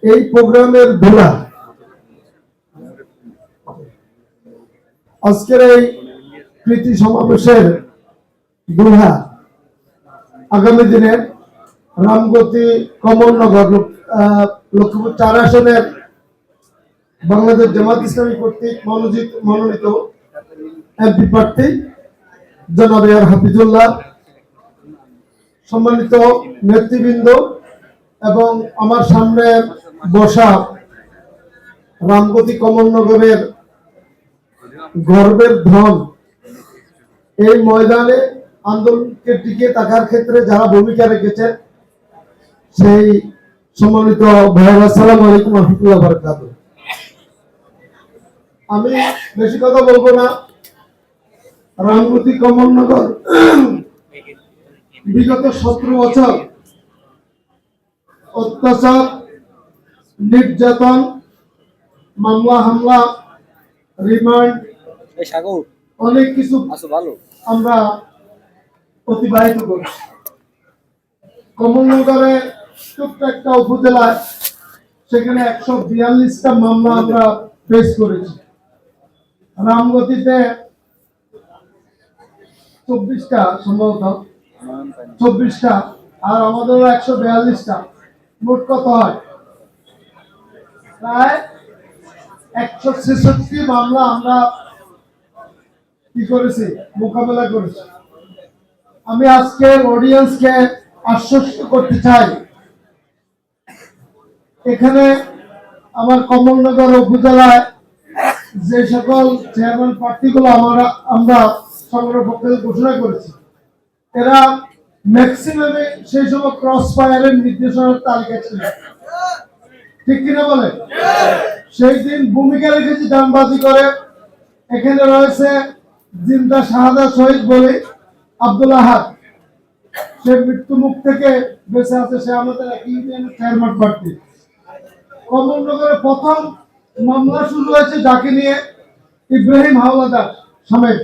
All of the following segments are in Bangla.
এই প্রোগ্রামের ধুলা আজকের এই প্রীতি সমাবেশের ধুলা আগামী দিনের রামগতি কমলনগর লক্ষ্মীপুর 4 আসনের বাংলাদেশ জামাত ইসলামী কর্তৃক মনোনীত এমপি প্রার্থী জনাব আর হাফিজুল্লাহ, সম্মানিত নেতৃবৃন্দ এবং আমার সামনে বসা রামগতি কমলনগরের গর্বের ধন, এই ময়দানে আন্দোলনকে টিকে থাকার ক্ষেত্রে যারা ভূমিকা রেখেছেন সেই সম্মানিত ভাইরা, আসসালামু আলাইকুম ওয়া রাহমাতুল্লাহি ওয়া বারাকাতুহু। আমি বেশি কথা বলবো না। রামগতি কমলনগর বিগত 17 বছর অত্যাচার, নির্যাতন, মামলা হামলা, রিমান্ড, অনেক কিছু আমরা অতিবাহিত করছি। কমলনগরে ছোট্ট একটা উপজেলায় সেখানে 142টা মামলা আমরা ফেস করেছি। রামগতিতে 24টা, সম্ভবত 24টা, আর আমাদের 142টা। মোট কত হয়? প্রায় 166 মামলা আমরা কি করেছি, মোকাবেলা করেছি। আমি আজকের অডিয়েন্সকে আশ্বস্ত করতে চাই, এখানে আমার কমলনগর উপজেলায় যে সকল চেয়ারম্যান প্রার্থীগুলো আমরা সংগ্রহ পক্ষে ঘোষণা করেছি, এরা ম্যাক্সিমামে সেই সময় ক্রস ফায়ারের নির্দেশনার তালিকা ছিল, ঠিক কিনা বলে? সেই দিন ভূমিকা রেখেছি জানবাজি করে। এখানে রয়েছে জিন্দা শাহাদা শহীদ বলে আব্দুল আহাদ, সে মৃত্যু মুখ থেকে বেঁচে আছে, সে আমাদের ইউনিয়নের চেয়ারম্যান প্রার্থী। কমলনগরে প্রথম মামলা শুরু হয়েছে যাকে নিয়ে, ইব্রাহিম হাওলাদার সামেদ।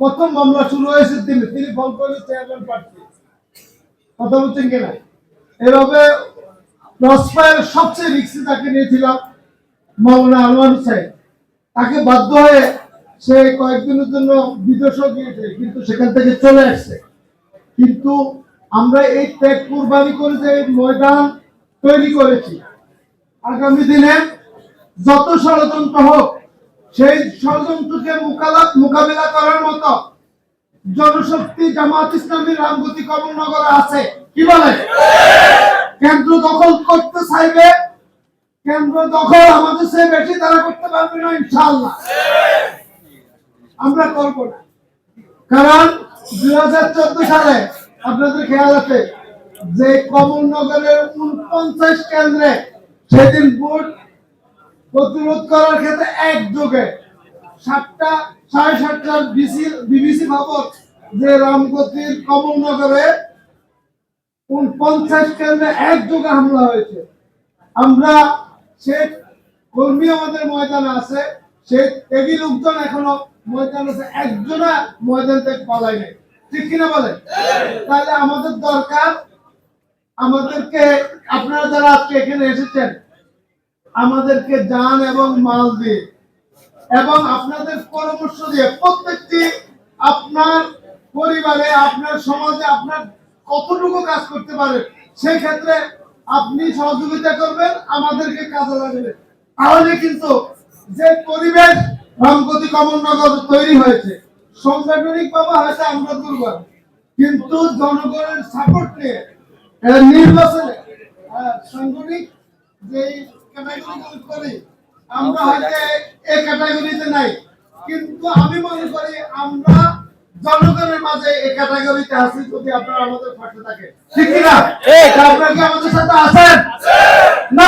প্রথম মামলা শুরু হয়েছে তিনি ফলকলি চেয়ারম্যান প্রার্থী। কথা বলছেন কিনা? এভাবে ক্রসফায়ার সবচেয়ে রিস্কি তাকে নিয়েছিলাম মাওলানা আনোয়ার হোসেন। তাকে বাধ্য হয়ে সে কয়েকদিনের জন্য বিদেশও গিয়েছে, কিন্তু সেখান থেকে চলে আসছে। কিন্তু আমরা এই ত্যাগ কুরবানি করে যে ময়দান তৈরি করেছি, আগামী দিনে যত ষড়যন্ত্র হোক সেই ষড়যন্ত্রকে মোকাবিলা করার মতো জনশক্তি জামাত ইসলামী রামগতি কমলনগরে আছে। কি বলে? কেন্দ্র দখল করতে চাইবে, কেন্দ্র দখল আমাদের চেয়ে বেশি তারা করতে পারবে না, ইনশাআল্লাহ আমরা করব না। কারণ 2014 সালে আপনাদের খেয়াল আছে যে কমলনগরের 49 কেন্দ্রে সেদিন ভোট প্রতিরোধ করার ক্ষেত্রে একযোগে 7:30 বিবিসি খবর যে রামগতির কমলনগরে 49 কেন্দ্রে একযোগে হামলা হয়েছে। আমরা সে কর্মী আমাদের ময়দানে আছে, সে ত্যাগী লোকজন এখনো ময়দান আছে, একজনা ময়দান থেকে পালাই নাই, ঠিক কিনা বলে? তাহলে আমাদের দরকার, আমাদেরকে আপনারা যারা আজকে এখানে এসেছেন, আমাদেরকে জান এবং মাল দিয়ে এবং আপনাদের পরামর্শ দিয়ে প্রত্যেকটি আপনার পরিবারে, আপনার সমাজে আপনার কতটুকু কাজ করতে পারেন সেই ক্ষেত্রে আপনি সহযোগিতা করবেন, আমাদেরকে কাজে লাগবে। তাহলে কিন্তু যে পরিবেশ রামগতি কমলনগর তৈরি হয়েছে, সাংগঠনিক ভাবে হয়তো আমরা দুর্বল, কিন্তু জনগণের সাপোর্ট নিয়ে নির্বাচনে সাংগঠনিক যে ক্যাটাগরি করি আমরা হয়তো এই ক্যাটাগরিতে নাই, কিন্তু আমি মনে করি আমরা জনগণের মাঝে এই ক্যাটাগরিতে আছি যদি আপনারা আমাদের পাশে থাকে, ঠিক কিনা? আপনারা কি আমাদের সাথে আছেন? না